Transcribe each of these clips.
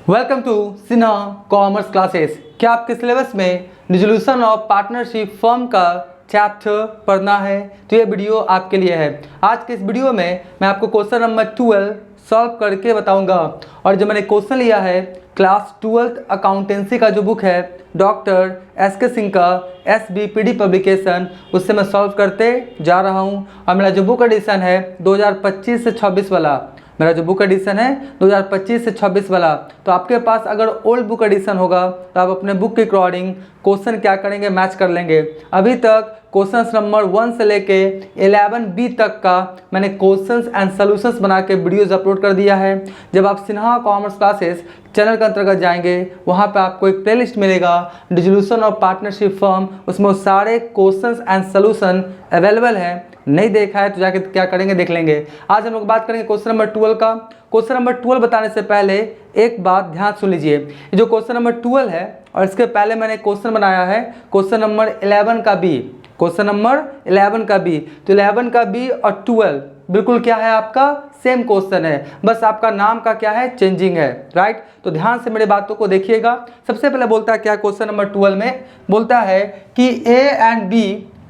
Welcome to Sinha commerce classes. क्या आपके syllabus में डिसोल्यूशन ऑफ पार्टनरशिप फर्म का चैप्टर पढ़ना है तो ये वीडियो आपके लिए है। आज के इस वीडियो में मैं आपको क्वेश्चन नंबर 12 सॉल्व करके बताऊंगा। और जो मैंने क्वेश्चन लिया है क्लास 12th अकाउंटेंसी का जो बुक है डॉक्टर एस.के. सिंह का SBPD पब्लिकेशन, उससे मैं सॉल्व करते जा रहा हूँ। और मेरा जो बुक एडिशन है 2025 से 26 वाला, मेरा जो बुक एडिशन है 2025 से 26 वाला। तो आपके पास अगर ओल्ड बुक एडिशन होगा तो आप अपने बुक के अकॉर्डिंग क्वेश्चन क्या करेंगे, मैच कर लेंगे। अभी तक क्वेश्चंस नंबर 1 से लेके 11B तक का मैंने क्वेश्चंस एंड सॉल्यूशंस बना के वीडियोज़ अपलोड कर दिया है। जब आप सिन्हा कॉमर्स क्लासेस चैनल के अंतर्गत जाएंगे वहाँ पे आपको एक प्लेलिस्ट मिलेगा डिसोल्यूशन ऑफ पार्टनरशिप फर्म, उसमें सारे क्वेश्चंस एंड सॉल्यूशन अवेलेबल है। नहीं देखा है तो जाके क्या करेंगे, देख लेंगे। आज हम लोग बात करेंगे क्वेश्चन नंबर 12 का। क्वेश्चन नंबर 12 बताने से पहले एक बात ध्यान सुन लीजिए। ये जो क्वेश्चन नंबर 12 है और इसके पहले मैंने क्वेश्चन बनाया है क्वेश्चन नंबर 11 का बी, क्वेश्चन नंबर 11 का बी। तो 11 का बी और 12 बिल्कुल क्या है, आपका सेम क्वेश्चन है, बस आपका नाम का क्या है, चेंजिंग है, राइट। तो ध्यान से मेरे बातों को देखिएगा। सबसे पहले बोलता है क्या क्वेश्चन नंबर 12 में बोलता है कि A and B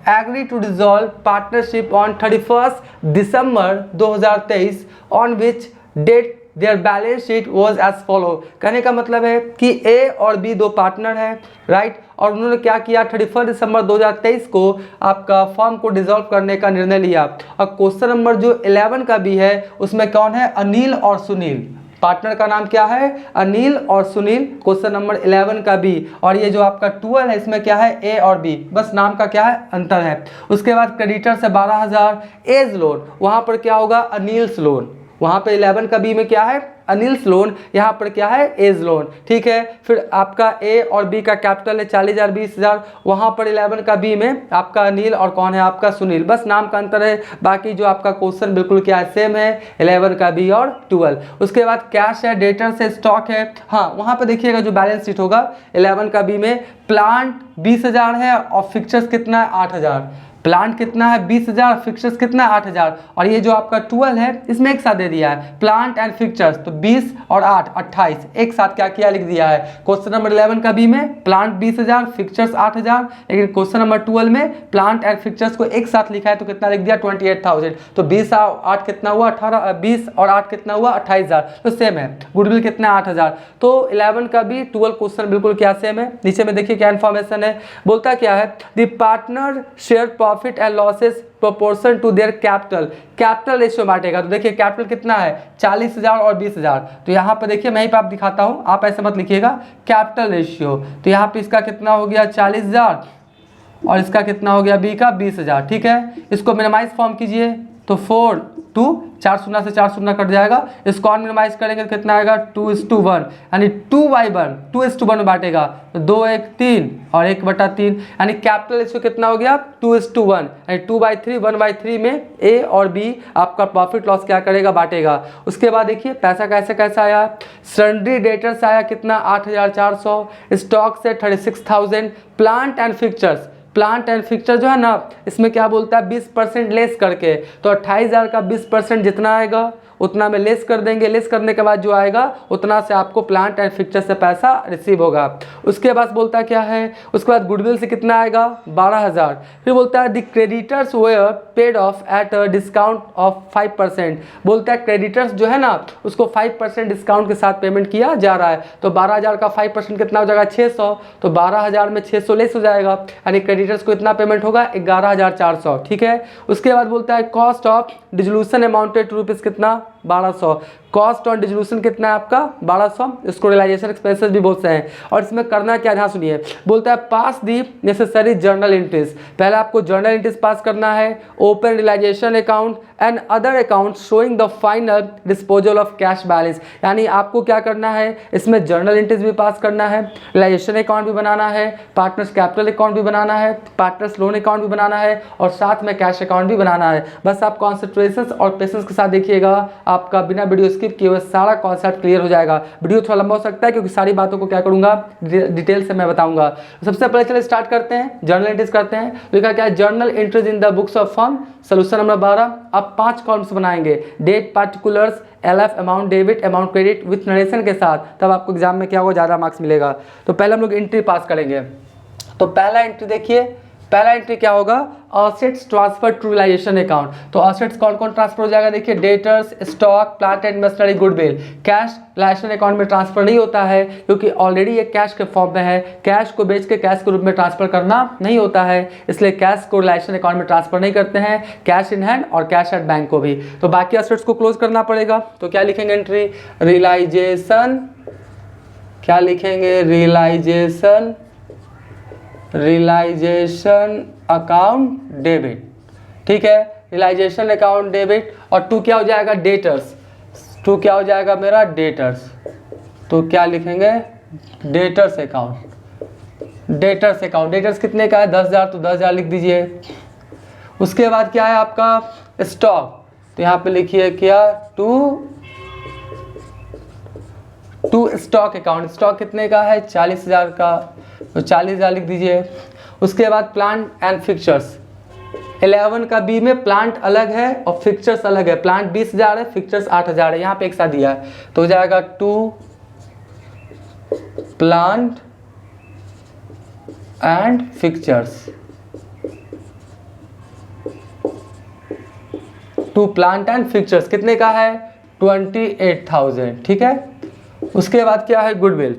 agree to dissolve partnership on 31st December 2023 on which date their balance sheet was as follow। कहने का मतलब है कि A और B दो पार्टनर हैं, राइट। और उन्होंने क्या किया, 31 दिसंबर 2023 को आपका फर्म को डिसॉल्व करने का निर्णय लिया। और क्वेश्चन नंबर जो 11 का भी है उसमें कौन है, अनिल और सुनील। पार्टनर का नाम क्या है, अनिल और सुनील। क्वेश्चन नंबर 11 का बी। और ये जो आपका 12 है इसमें क्या है, ए और बी, बस नाम का क्या है, अंतर है। उसके बाद क्रेडिटर से 12,000 एज लोन, वहां पर क्या होगा, अनिल्स लोन। वहां पे 11 का बी में क्या है, अनिल्स लोन, यहाँ पर क्या है, एज लोन, ठीक है। फिर आपका ए और बी का कैपिटल है 40,000 20,000, वहाँ पर 11 का बी में आपका अनिल और कौन है, आपका सुनील, बस नाम का अंतर है। बाकी जो आपका क्वेश्चन बिल्कुल क्या है, सेम है, 11 का बी और 12। उसके बाद कैश है, डेटर से स्टॉक है। हाँ, वहाँ पर देखिएगा जो बैलेंस शीट होगा 11 का बी में प्लांट 20,000 है और फिक्चर्स कितना है, 8,000। प्लांट कितना है, 20,000, फिक्चर्स कितना है, 8,000। और ये जो आपका 12 है इसमें एक साथ दे दिया है प्लांट एंड फिक्चर्स, तो 20 और 8 28 एक साथ क्या किया, लिख दिया है। क्वेश्चन नंबर 11 का बी में प्लांट 20,000 फिक्चर्स 8,000, लेकिन क्वेश्चन नंबर 12 में प्लांट एंड फिक्चर्स को एक साथ लिखा है तो कितना लिख दिया, 28,000। तो 20 और 8 कितना हुआ, 18, 20 और 8 कितना हुआ, 28,000, तो सेम है। गुडविल कितना है, 8,000। तो 11 का भी 12 क्वेश्चन बिल्कुल क्या सेम है। नीचे में देखिए क्या इन्फॉर्मेशन है, बोलता क्या है, the partner share profit and losses proportion to their capital, capital ratio बांटेगा। तो देखिए कैपिटल कितना है, 40,000 और 20,000। तो यहाँ पे देखिए मैं ही पे आप दिखाता हूँ, आप ऐसे मत लिखिएगा, कैपिटल रेशियो। तो यहाँ पे इसका कितना हो गया, 40,000 और इसका कितना हो गया, बी का 20,000, ठीक है। इसको मिनिमाइज फॉर्म कीजिए तो 4 2 4 शून्य से 4 शून्य कट जाएगा। इसको और मिनिमाइज करेंगे तो कितना आएगा, 2:1, यानी 2/1 2:1 में बांटेगा तो 2 1 3 और 1/3, यानी कैपिटल रेशियो कितना हो गया, 2:1, यानी 2/3 1/3 में ए और बी आपका प्रॉफिट लॉस क्या करेगा, बांटेगा। उसके बाद देखिए पैसा कैसे कैसा आया, सन्ड्री डेटर से आया कितना, 8,400, स्टॉक से 36,000, plant and fixtures, plant and fixture जो है ना इसमें क्या बोलता है, 20% लेस करके, तो 28,000 का 20% जितना आएगा उतना में लेस कर देंगे। लेस करने के बाद जो आएगा उतना से आपको प्लांट एंड फिक्चर से पैसा रिसीव होगा। उसके बाद बोलता क्या है, उसके बाद गुडविल से कितना आएगा, 12,000। फिर बोलता है the creditors were paid off at a discount of 5%, बोलता है क्रेडिटर्स जो है ना उसको 5% डिस्काउंट के साथ पेमेंट किया जा रहा है। तो 12,000 का 5% कितना हो जाएगा, 600, तो 12,000 में 600 लेस हो जाएगा, यानी क्रेडिटर्स को इतना पेमेंट होगा, 11,400, ठीक है। उसके बाद बोलता है cost of dissolution amounted to rupees कितना, 1200। कॉस्ट ऑन डिसोल्यूशन कितना है आपका, 1200। इसको रियलाइजेशन एक्सपेंसेस भी बोलते हैं। और इसमें करना क्या, ध्यान सुनिए, बोलता है pass the necessary journal entries, पहले आपको जर्नल एंट्रीज पास करना है, open realisation account and other account showing the final disposal of cash balance, यानी आपको क्या करना है, इसमें जर्नल एंट्रीज भी पास करना है, रियलाइजेशन अकाउंट भी बनाना है, पार्टनर्स कैपिटल अकाउंट भी बनाना है, पार्टनर्स लोन अकाउंट भी बनाना है और साथ में कैश अकाउंट भी बनाना है। बस आप कॉन्सेंट्रेशन और पेशेंस के साथ देखिएगा, आपका बिना वीडियो स्किप किए हुए सारा कॉन्सेप्ट क्लियर हो जाएगा। वीडियो थोड़ा लंबा हो सकता है क्योंकि सारी बातों को क्या करूँगा डिटेल से मैं बताऊँगा। सबसे पहले चलिए स्टार्ट करते हैं, जर्नल एंट्रीज करते हैं। तो लिखा क्या है, journal entries in the books of firm. Solution number 12, आप 5 कॉलम्स बनाएंगे, date, particulars, LF, amount debit, amount credit with narration के साथ, तब आपको एग्जाम में क्या होगा, ज़्यादा मार्क्स मिलेगा। तो पहले हम लोग एंट्री पास करेंगे। तो पहला एंट्री देखिए, पहला एंट्री क्या होगा, assets transfer to realisation account. तो असेट्स कौन कौन ट्रांसफर हो जाएगा, देखिए debtors, stock, plant and machinery, goodwill. Cash realisation account में ट्रांसफर नहीं होता है क्योंकि ऑलरेडी ये कैश के फॉर्म में है, कैश को बेच के कैश के रूप में ट्रांसफर करना नहीं होता है, इसलिए कैश को रियलाइजेशन अकाउंट में ट्रांसफर नहीं करते हैं, कैश इन हैंड और कैश एट बैंक को भी। तो बाकी असेट्स को क्लोज करना पड़ेगा। तो क्या लिखेंगे एंट्री, रियलाइजेशन, क्या लिखेंगे, रियलाइजेशन अकाउंट डेबिट, ठीक है, रियलाइजेशन अकाउंट डेबिट। और 2 क्या हो जाएगा, डेटर्स, 2 क्या हो जाएगा मेरा, डेटर्स। तो क्या लिखेंगे, debtors account, debtors account, debtors कितने का है, 10,000, तो 10,000 लिख दीजिए। उसके बाद क्या है आपका स्टॉक, तो यहाँ पे लिखिए क्या, टू स्टॉक अकाउंट, स्टॉक कितने का है, 40,000 का, तो 40,000 लिख दीजिए। उसके बाद प्लांट एंड फिक्चर्स, 11 का बी में प्लांट अलग है और फिक्चर्स अलग है, प्लांट 20,000 है, फिक्चर्स 8,000 है, यहाँ पे एक साथ दिया है, तो हो जाएगा 2 plant and fixtures, 2 plant and fixtures कितने का है, 28,000, ठीक है। उसके बाद क्या है, गुडविल,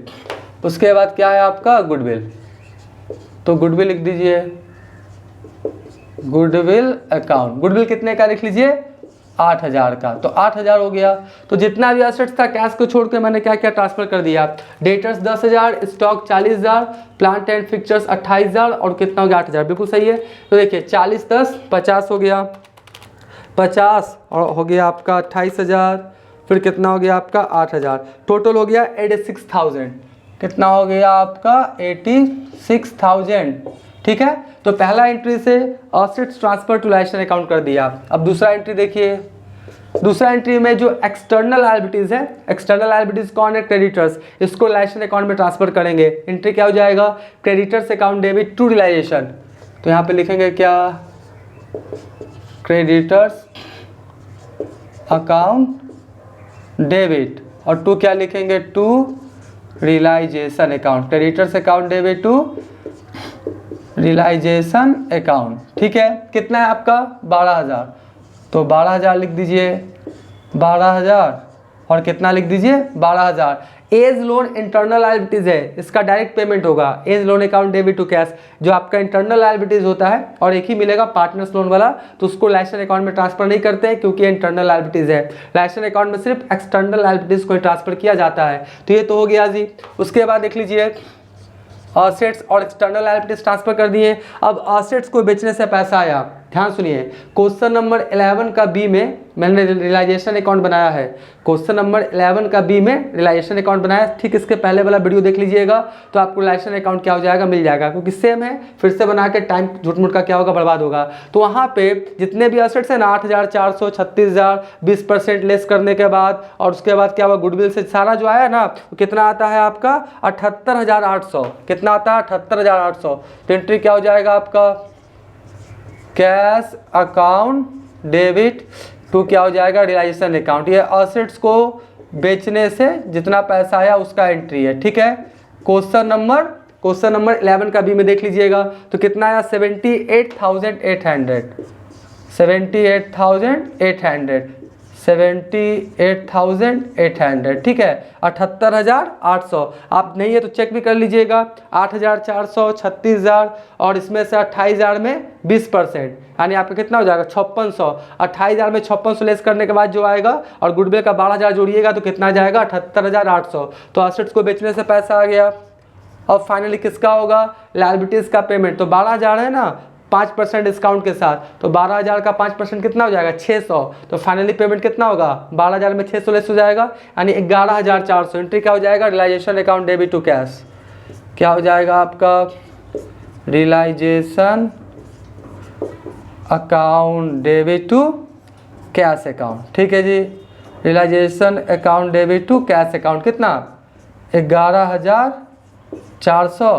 उसके बाद क्या है आपका गुडविल, तो गुडविल लिख दीजिए, गुडविल अकाउंट, गुडविल कितने का लिख लीजिए, 8,000 का, तो 8,000 हो गया। तो जितना भी एसेट्स था कैश को छोड़ के मैंने क्या क्या ट्रांसफर कर दिया, debtors 10,000, stock 40,000, plant and fixtures 28,000 और कितना हो गया, 8,000, बिल्कुल सही है। तो देखिए 40 10 50 हो गया, 50 और हो गया आपका 28,000, फिर कितना हो गया आपका 8,000, टोटल हो गया 86,000, कितना हो गया आपका 86,000, ठीक है। तो पहला एंट्री से assets transfer to realisation account कर दिया। अब दूसरा एंट्री देखिए, दूसरा एंट्री में जो एक्सटर्नल लायबिलिटीज है, एक्सटर्नल लायबिलिटीज कौन है, क्रेडिटर्स, इसको रियलाइजेशन अकाउंट में ट्रांसफर करेंगे। एंट्री क्या हो जाएगा, creditors account debit to realisation, तो यहाँ पे लिखेंगे क्या, क्रेडिटर्स अकाउंट डेबिट, और 2 क्या लिखेंगे, 2 realisation account, creditors account debit to realisation account, ठीक है। कितना है आपका 12,000, तो 12,000 लिख दीजिए, 12,000 और कितना लिख दीजिए 12,000। एज लोन इंटरनल लायबिलिटीज है, इसका डायरेक्ट पेमेंट होगा, A's loan account debit to cash, जो आपका इंटरनल लायबिलिटीज होता है और एक ही मिलेगा पार्टनर्स लोन वाला, तो उसको रियलाइजेशन अकाउंट में ट्रांसफर नहीं करते हैं क्योंकि इंटरनल लायबिलिटीज है। रियलाइजेशन अकाउंट में सिर्फ एक्सटर्नल लायबिलिटीज को ट्रांसफर किया जाता है। तो ये तो हो गया जी। उसके बाद देख लीजिए असेट्स और एक्सटर्नल लायबिलिटीज ट्रांसफर कर दिए। अब असेट्स को बेचने से पैसा आया, ध्यान सुनिए, क्वेश्चन नंबर 11 का बी में मैंने रियलाइजेशन अकाउंट बनाया है, क्वेश्चन नंबर 11 का बी में रियलाइजेशन अकाउंट बनाया, ठीक इसके पहले वाला वीडियो देख लीजिएगा तो आपको रियलाइजेशन अकाउंट क्या हो जाएगा, मिल जाएगा, क्योंकि सेम है, फिर से बना के टाइम झूठ मूठ का क्या होगा, बर्बाद होगा। तो वहाँ पे जितने भी असेट्स है ना 8,400, 36,000, 20% लेस करने के बाद और उसके बाद क्या हुआ, गुडविल से सारा जो आया ना, तो कितना आता है आपका 78,800, कितना आता है 78,800। तो एंट्री क्या हो जाएगा आपका, कैश अकाउंट डेबिट टू क्या हो जाएगा, रियलाइजेशन अकाउंट। ये असेट्स को बेचने से जितना पैसा आया उसका एंट्री है, ठीक है। क्वेश्चन नंबर 11 का बी में देख लीजिएगा तो कितना आया 78,800, 78,800, ठीक है, 78,800। आप नहीं है तो चेक भी कर लीजिएगा, 8,400, 36,000 और इसमें से 28,000 में 20%, यानी आपका कितना हो जाएगा 5600। 28,000 में 5600 लेस करने के बाद जो आएगा और गुडविल का 12,000 जोड़िएगा तो कितना जाएगा 78,800। तो असेट्स को बेचने से पैसा आ गया। और फाइनली किसका होगा, लायबिलिटीज का पेमेंट। तो 12,000 है ना 5% डिस्काउंट के साथ, तो 12,000 का 5% कितना हो जाएगा 600। तो फाइनली पेमेंट कितना होगा, 12,000 में 600 लेस हो जाएगा, यानी 11,400। एंट्री क्या हो जाएगा, realisation account debit to cash, क्या हो जाएगा आपका realisation account debit to cash account, ठीक है जी। Realisation account debit to cash account कितना 11,400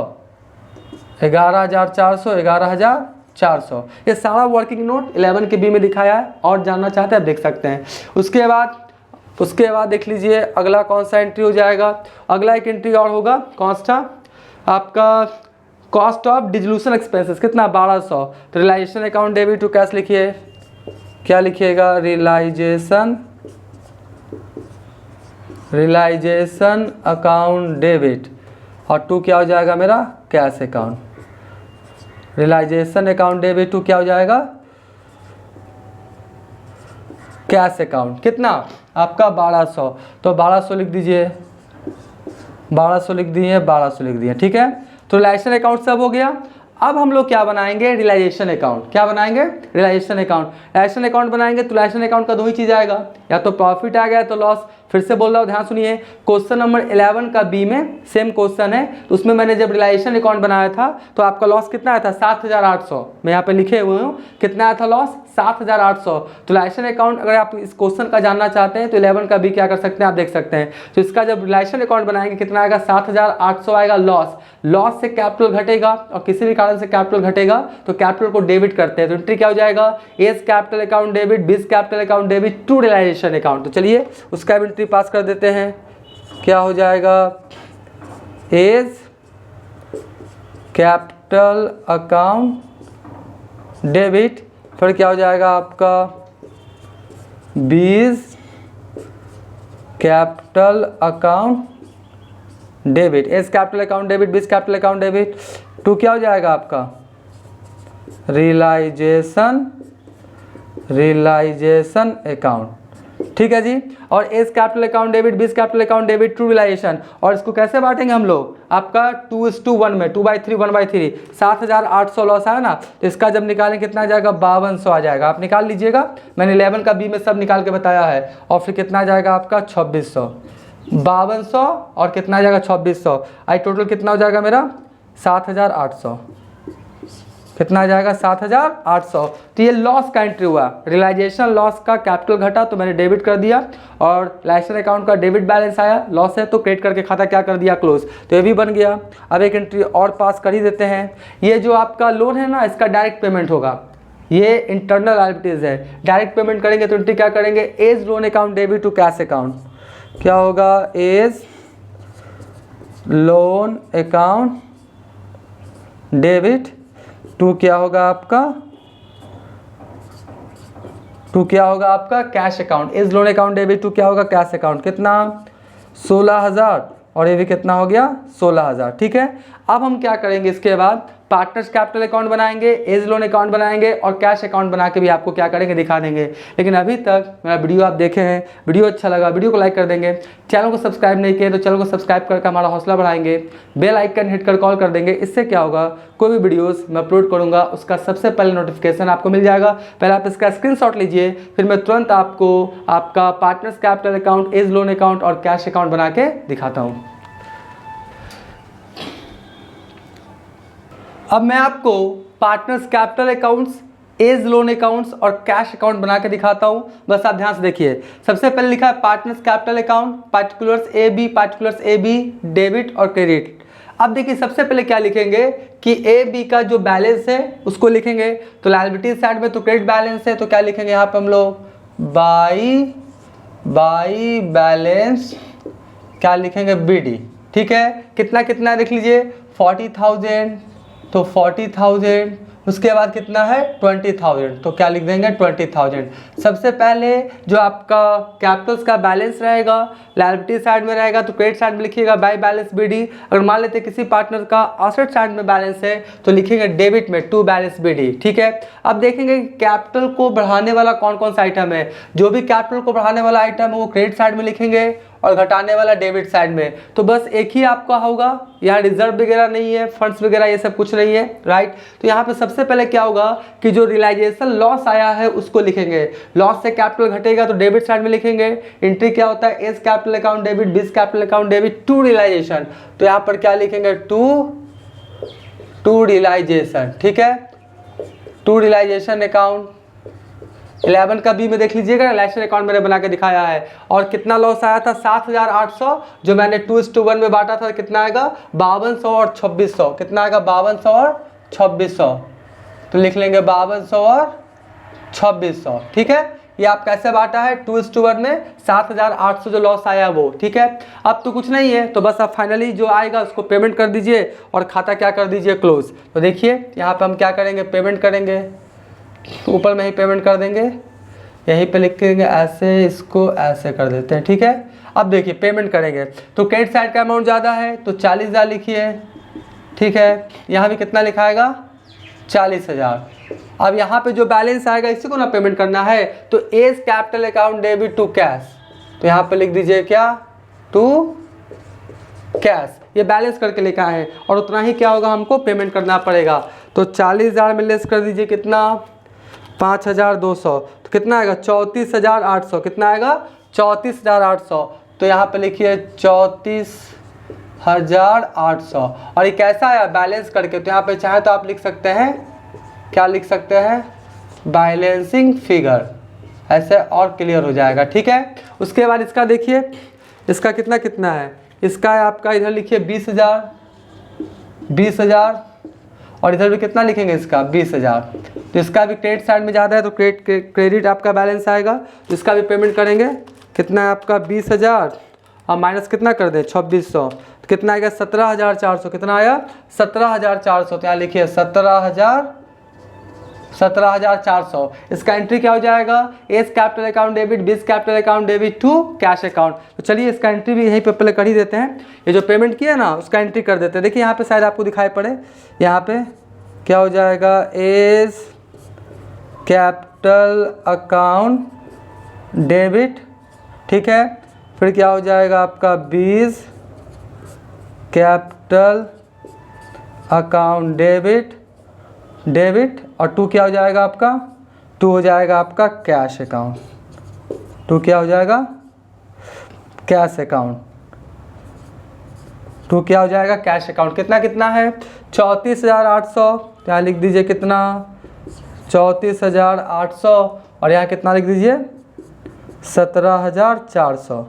11,400 ये सारा वर्किंग नोट 11 के बी में दिखाया है और जानना चाहते हैं आप देख सकते हैं। उसके बाद देख लीजिए अगला कौन सा एंट्री हो जाएगा। अगला एक एंट्री और होगा कौन सा आपका कॉस्ट ऑफ डिसोल्यूशन एक्सपेंसेस कितना 1200। तो realisation account debit to cash लिखिए, क्या लिखिएगा रियलाइजेशन अकाउंट डेबिट और टू क्या हो जाएगा मेरा cash account. Realisation account debit to क्या हो जाएगा कैश अकाउंट कितना आपका 1200। तो 1200 लिख दीजिए, 1200 लिख दिए ठीक है। तो रियलाइजेशन अकाउंट सब हो गया। अब हम लोग क्या बनाएंगे रियलाइजेशन अकाउंट। क्या बनाएंगे रियलाइजेशन अकाउंट। रियलाइजेशन अकाउंट बनाएंगे तो रियलाइजेशन अकाउंट का दो ही चीज़ आएगा, या तो प्रॉफिट आ गया तो लॉस। फिर से बोल रहा हूँ ध्यान सुनिए, क्वेश्चन नंबर 11 का बी में सेम क्वेश्चन है। तो उसमें मैंने जब रियलाइजेशन अकाउंट बनाया था तो आपका लॉस कितना आया था 7,800। मैं यहाँ पे लिखे हुए हूँ कितना आया था लॉस 7,800। तो रियलाइजेशन अकाउंट अगर आप इस क्वेश्चन का जानना चाहते हैं तो 11 का बी क्या कर सकते हैं आप देख सकते हैं। तो इसका जब रियलाइजेशन अकाउंट बनाएंगे कितना आएगा 7,800 आएगा लॉस से कैपिटल घटेगा और किसी भी कारण से कैपिटल घटेगा तो कैपिटल को डेबिट करते हैं। तो एंट्री क्या हो जाएगा A's capital account debit B's capital account debit to realisation account. तो चलिए उसका भी एंट्री पास कर देते हैं। क्या हो जाएगा एज कैपिटल अकाउंट डेबिट, फिर क्या हो जाएगा आपका 20 capital account debit. A's capital account debit 20 capital account debit to क्या हो जाएगा आपका रियलाइजेशन अकाउंट। ठीक है जी। और A's capital account debit 20 capital account debit to realisation. और इसको कैसे बांटेंगे हम लोग आपका 2:1 में 2/3 1/3। 7,800 लॉस आया ना, तो इसका जब निकालें कितना आ जाएगा 5200 आ जाएगा। आप निकाल लीजिएगा, मैंने 11 का बी में सब निकाल के बताया है। और फिर कितना आ जाएगा आपका 2600 5200 और कितना आ जाएगा 2600 आई टोटल कितना हो जाएगा मेरा 7,800। कितना आ जाएगा 7,800। तो ये लॉस का एंट्री हुआ। रियलाइजेशन लॉस का कैपिटल घटा तो मैंने डेबिट कर दिया और रियलाइजेशन अकाउंट का डेबिट बैलेंस आया, लॉस है तो क्रेडिट करके खाता क्या कर दिया क्लोज। तो ये भी बन गया। अब एक एंट्री और पास कर ही देते हैं। ये जो आपका लोन है ना इसका डायरेक्ट पेमेंट होगा, ये इंटरनल लायबिलिटीज है। डायरेक्ट पेमेंट करेंगे तो एंट्री क्या करेंगे A's loan account debit to cash account. क्या होगा A's loan account debit to क्या होगा आपका cash account. A's loan account debit to क्या होगा कैश अकाउंट। कितना 16,000 और ये भी कितना हो गया 16,000। ठीक है। अब हम क्या करेंगे इसके बाद पार्टनर्स कैपिटल अकाउंट बनाएंगे, एज लोन अकाउंट बनाएंगे और कैश अकाउंट बना के भी आपको क्या करेंगे दिखा देंगे। लेकिन अभी तक मेरा वीडियो आप देखे हैं, वीडियो अच्छा लगा वीडियो को लाइक कर देंगे। चैनल को सब्सक्राइब नहीं किए तो चैनल को सब्सक्राइब करके हमारा हौसला बढ़ाएंगे। बेल आइकन हिट कर कॉल कर देंगे। इससे क्या होगा कोई भी वीडियोस मैं अपलोड करूंगा उसका सबसे पहले नोटिफिकेशन आपको मिल जाएगा। पहले आप इसका स्क्रीनशॉट लीजिए, फिर मैं तुरंत आपको आपका partners capital account, A's loan account और कैश अकाउंट बना के दिखाता हूँ। अब मैं आपको partners capital accounts, A's loan accounts और कैश अकाउंट बना के दिखाता हूं। बस आप ध्यान से देखिए। सबसे पहले लिखा है partners capital account, particulars A B debit और क्रेडिट। अब देखिए सबसे पहले क्या लिखेंगे कि ए बी का जो बैलेंस है उसको लिखेंगे। तो लायबिलिटी साइड में तो क्रेडिट बैलेंस है तो क्या लिखेंगे यहाँ पे हम लोग बाई बैलेंस क्या लिखेंगे BD। ठीक है। कितना कितना देख लीजिए 40,000 तो 40,000, उसके बाद कितना है 20,000 तो क्या लिख देंगे 20,000। सबसे पहले जो आपका कैपिटल्स का बैलेंस रहेगा लायबिलिटी साइड में रहेगा तो क्रेडिट साइड में लिखिएगा बाई बैलेंस BD। अगर मान लेते किसी पार्टनर का एसेट साइड में बैलेंस है तो लिखेंगे डेबिट में टू बैलेंस BD। ठीक है। अब देखेंगे कैपिटल को बढ़ाने वाला कौन कौन सा आइटम है। जो भी कैपिटल को बढ़ाने वाला आइटम है वो क्रेडिट साइड में लिखेंगे और घटाने वाला डेबिट साइड में। तो बस एक ही आपका होगा, यहाँ रिजर्व वगैरह नहीं है, फंड्स वगैरह ये सब कुछ नहीं है, राइट। तो यहाँ पे सबसे पहले क्या होगा कि जो रियलाइजेशन लॉस आया है उसको लिखेंगे। लॉस से कैपिटल घटेगा तो डेबिट साइड में लिखेंगे। एंट्री क्या होता है A's capital account debit B's capital account debit to realisation. तो यहाँ पर क्या लिखेंगे टू रियलाइजेशन। ठीक है। टू रियलाइजेशन अकाउंट 11 का बी में देख लीजिएगा, रिलेशन अकाउंट मैंने बना के दिखाया है। और कितना लॉस आया था 7,800, जो मैंने 2:1 में बांटा था, कितना आएगा 5200 और 2600, कितना आएगा 5200 और 2600, तो लिख लेंगे 5200 और 2600। ठीक है, ये आप कैसे बांटा है 2:1 में, 7,800 जो लॉस आया वो। ठीक है, अब तो कुछ नहीं है, तो बस अब फाइनली जो आएगा उसको पेमेंट कर दीजिए और खाता क्या कर दीजिए क्लोज। तो देखिए यहाँ पे हम क्या करेंगे, पेमेंट करेंगे, ऊपर में ही पेमेंट कर देंगे, यहीं पे लिखेंगे ऐसे, इसको ऐसे कर देते हैं। ठीक है, अब देखिए पेमेंट करेंगे तो क्रेडिट साइड का अमाउंट ज़्यादा है तो 40,000 लिखिए। ठीक है, यहाँ भी कितना लिखाएगा 40,000। अब यहाँ पे जो बैलेंस आएगा इसी को ना पेमेंट करना है, तो A's capital account debit to cash, तो यहाँ पे लिख दीजिए क्या, टू कैश, ये बैलेंस करके लिखा है और उतना ही क्या होगा हमको पेमेंट करना पड़ेगा। तो 40,000 में लेस कर दीजिए कितना 5,200, तो कितना आएगा 34,800, कितना आएगा 34,800, तो यहाँ पे लिखिए 34,800। और ये कैसा आया बैलेंस करके, तो यहाँ पे चाहे तो आप लिख सकते हैं, क्या लिख सकते हैं, बैलेंसिंग फिगर, ऐसे और क्लियर हो जाएगा। ठीक है, उसके बाद इसका देखिए, इसका कितना कितना है, इसका है आपका, इधर लिखिए 20,000 और इधर भी कितना लिखेंगे इसका 20,000, तो इसका भी क्रेडिट साइड में ज़्यादा है तो क्रेडिट आपका बैलेंस आएगा, तो इसका भी पेमेंट करेंगे। कितना है आपका 20,000 और माइनस कितना कर दें 2600, तो कितना आएगा 17,400, कितना आया 17,400, तो यहाँ लिखिए 17,400। इसका एंट्री क्या हो जाएगा, A's capital account debit, B's capital account debit to cash account. तो चलिए इसका एंट्री भी यहीं पे पहले कर ही देते हैं, ये जो पेमेंट किया ना उसका एंट्री कर देते हैं। देखिए यहाँ पे शायद आपको दिखाई पड़े, यहाँ पे क्या हो जाएगा, एस कैपिटल अकाउंट डेबिट, ठीक है, फिर क्या हो जाएगा आपका 20 कैपिटल अकाउंट डेबिट और टू क्या हो जाएगा आपका, टू हो जाएगा आपका कैश अकाउंट, टू क्या हो जाएगा कैश अकाउंट, टू क्या हो जाएगा कैश अकाउंट। कितना कितना है 34,800, यहाँ लिख दीजिए कितना 34,800 और यहाँ कितना लिख दीजिए 17,400,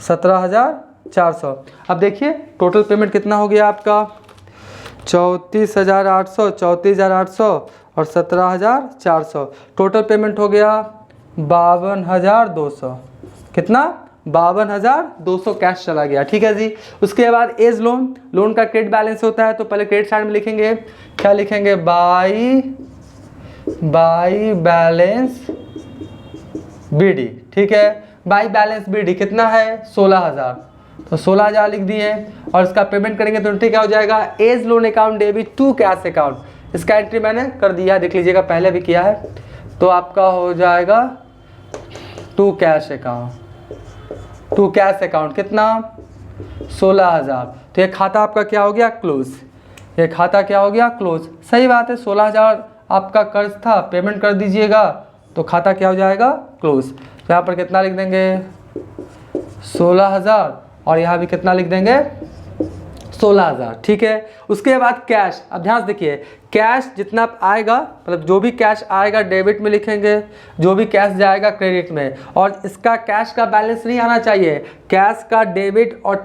17,400। अब देखिए टोटल पेमेंट कितना हो गया आपका 34,800, 34,800 और 17,400, टोटल पेमेंट हो गया 52,200। कितना 52,200 कैश चला गया। ठीक है जी, उसके बाद एज लोन का क्रेडिट बैलेंस होता है, तो पहले क्रेडिट साइड में लिखेंगे, क्या लिखेंगे बाई बैलेंस बीडी। ठीक है, बाई बैलेंस बीडी कितना है 16,000, तो 16,000 लिख दिए और इसका पेमेंट करेंगे तो एंट्री क्या हो जाएगा, A's loan account debit to cash account. इसका एंट्री मैंने कर दिया, देख लीजिएगा पहले भी किया है, तो आपका हो जाएगा टू कैश अकाउंट कितना 16,000। तो ये खाता आपका क्या हो गया क्लोज, ये खाता क्या हो गया क्लोज। सही बात है, 16,000 आपका कर्ज था, पेमेंट कर दीजिएगा तो खाता क्या हो जाएगा क्लोज। तो यहाँ पर कितना लिख देंगे 16,000 और यहाँ भी कितना लिख देंगे 16,000। ठीक है, उसके बाद कैश, अब ध्यान से देखिए कैश जितना आएगा, मतलब जो भी कैश आएगा डेबिट में लिखेंगे, जो भी कैश जाएगा क्रेडिट में, और इसका कैश का बैलेंस नहीं आना चाहिए, कैश का डेबिट और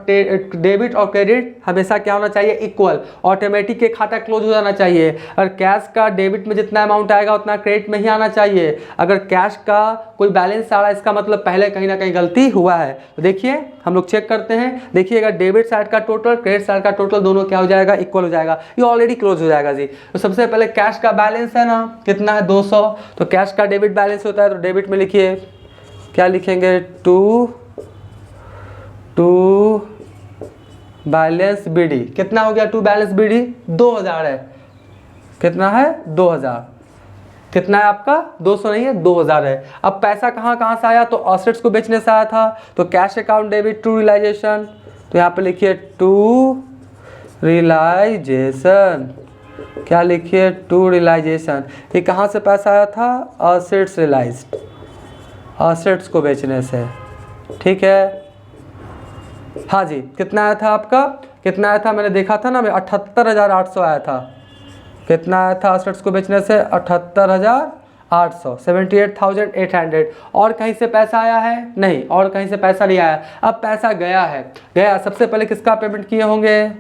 क्रेडिट हमेशा क्या होना चाहिए इक्वल, ऑटोमेटिक के खाता क्लोज हो जाना चाहिए। और कैश का डेबिट में जितना अमाउंट आएगा उतना क्रेडिट में ही आना चाहिए। अगर कैश का कोई बैलेंस आ रहा है इसका मतलब पहले कहीं ना कहीं गलती हुआ है। तो देखिए हम लोग चेक करते हैं, देखिएगा डेबिट साइड का टोटल क्रेडिट साइड का टोटल दोनों क्या हो जाएगा इक्वल हो जाएगा, ये ऑलरेडी क्लोज हो जाएगा जी। तो सबसे पहले कैश का बैलेंस है ना कितना है 200, तो कैश का डेबिट बैलेंस होता है तो डेबिट में लिखिए क्या लिखेंगे टू बैलेंस बीडी। कितना हो गया टू बैलेंस बीडी 2,000 है, कितना है 2,000, कितना है आपका 200 नहीं है 2,000 है। अब पैसा कहाँ से आया, तो एसेट्स को बेचने से आया था, तो cash account debit to realisation, तो यहाँ पे लिखिए टू रियलाइजेशन, क्या लिखिए टू रियलाइजेशन। ये कहाँ से पैसा आया था, एसेट्स रियलाइज्ड, एसेट्स को बेचने से। ठीक है, हाँ जी, कितना आया था आपका, कितना आया था मैंने देखा था ना, 78,800 आया था। कितना आया था एसेट्स को बेचने से 78,800 800, 78,800। और कहीं से पैसा आया है? नहीं, और कहीं से पैसा नहीं आया। अब पैसा गया है, गया। सबसे पहले किसका पेमेंट किए होंगे?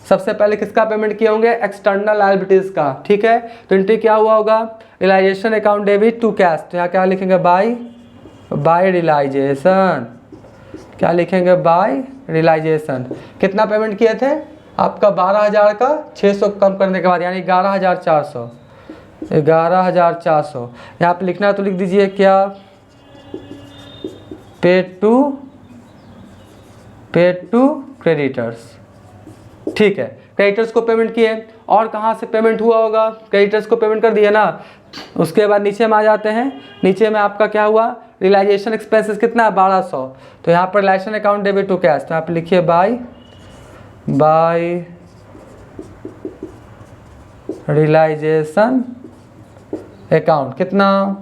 सबसे पहले किसका पेमेंट किए होंगे? एक्सटर्नल लायबिलिटीज का। ठीक है, तो एंट्री क्या हुआ होगा? Realisation account debit to cash. तो यहाँ क्या लिखेंगे? By realisation. क्या लिखेंगे? By realisation. कितना पेमेंट किए थे? आपका 12,000 का 600 कम करने के बाद, यानी 11,400। 11,400 यहाँ पे लिखना है तो लिख दीजिए क्या? Paid to creditors. ठीक है, क्रेडिटर्स को पेमेंट किए। और कहाँ से पेमेंट हुआ होगा? क्रेडिटर्स को पेमेंट कर दिया ना। उसके बाद नीचे में आ जाते हैं। नीचे में आपका क्या हुआ? रियलाइजेशन एक्सपेंसेस कितना है? 1200। तो यहाँ पर realisation account debit to cash, तो यहाँ पे लिखिए बाय रियलाइजेशन अकाउंट। कितना?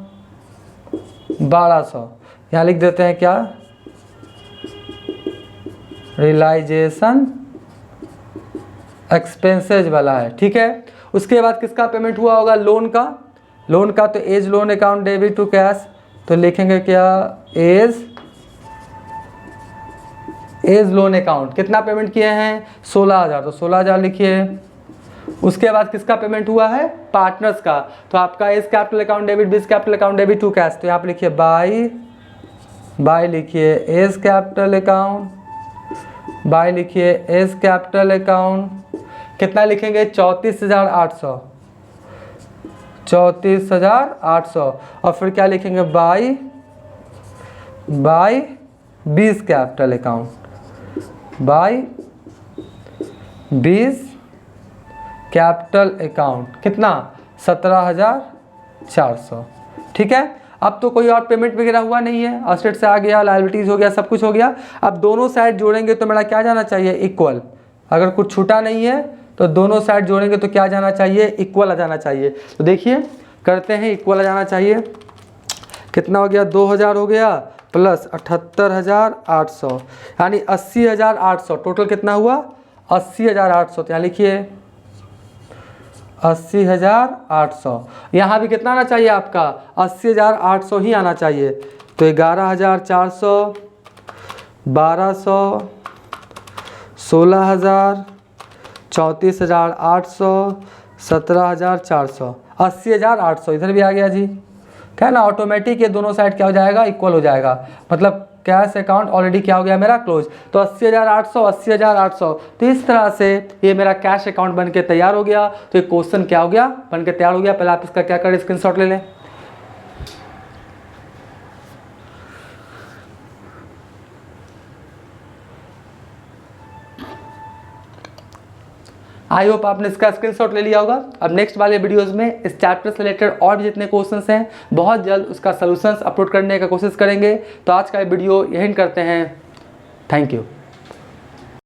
1200। यहाँ लिख देते हैं क्या? रियलाइजेशन एक्सपेंसेज वाला है। ठीक है, उसके बाद किसका पेमेंट हुआ होगा? लोन का। लोन का तो A's loan account debit to cash, तो लिखेंगे क्या? A's loan account. कितना पेमेंट किए हैं? 16,000, तो 16,000 लिखिए। उसके बाद किसका पेमेंट हुआ है? पार्टनर्स का। तो आपका A's capital account debit, B's capital account debit to cash, तो यहाँ पे लिखिए बाय लिखिए एज कैपिटल अकाउंट, बाय लिखिए एज कैपिटल अकाउंट। कितना लिखेंगे? 34,800। 34,800। और फिर क्या लिखेंगे? By B's capital account, by B's capital account. कितना? 17,400। ठीक है, अब तो कोई और पेमेंट वगैरह हुआ नहीं है। असेट से आ गया, लायबिलिटीज हो गया, सब कुछ हो गया। अब दोनों साइड जोड़ेंगे तो मेरा क्या जाना चाहिए? इक्वल। अगर कुछ छूटा नहीं है तो दोनों साइड जोड़ेंगे तो क्या जाना चाहिए? इक्वल आ जाना चाहिए। तो देखिए करते हैं, इक्वल आ जाना चाहिए। कितना हो गया? 2,000 हो गया प्लस 78,800, यानी 80,800। टोटल कितना हुआ? 80,800। तो यहाँ लिखिए 80,800। यहाँ भी कितना आना चाहिए आपका? 80,800 ही आना चाहिए। तो 11,400, 1,200, 16,000, 34,800, 17,400, 80,800 इधर भी आ गया जी। क्या है ना, ऑटोमेटिक ये दोनों साइड क्या हो जाएगा? इक्वल हो जाएगा। मतलब कैश अकाउंट ऑलरेडी क्या हो गया मेरा? क्लोज। तो 80,800, 80,800। तो इस तरह से ये मेरा कैश अकाउंट बन के तैयार हो गया। तो ये क्वेश्चन क्या हो गया? बन के तैयार हो गया। पहले आप इसका क्या करें? स्क्रीनशॉट ले लें। आई होप आपने इसका स्क्रीनशॉट ले लिया होगा। अब नेक्स्ट वाले वीडियोस में इस चैप्टर से रिलेटेड और भी जितने क्वेश्चंस हैं बहुत जल्द उसका सॉल्यूशंस अपलोड करने का कोशिश करेंगे। तो आज का वीडियो यहीं करते हैं। Thank you.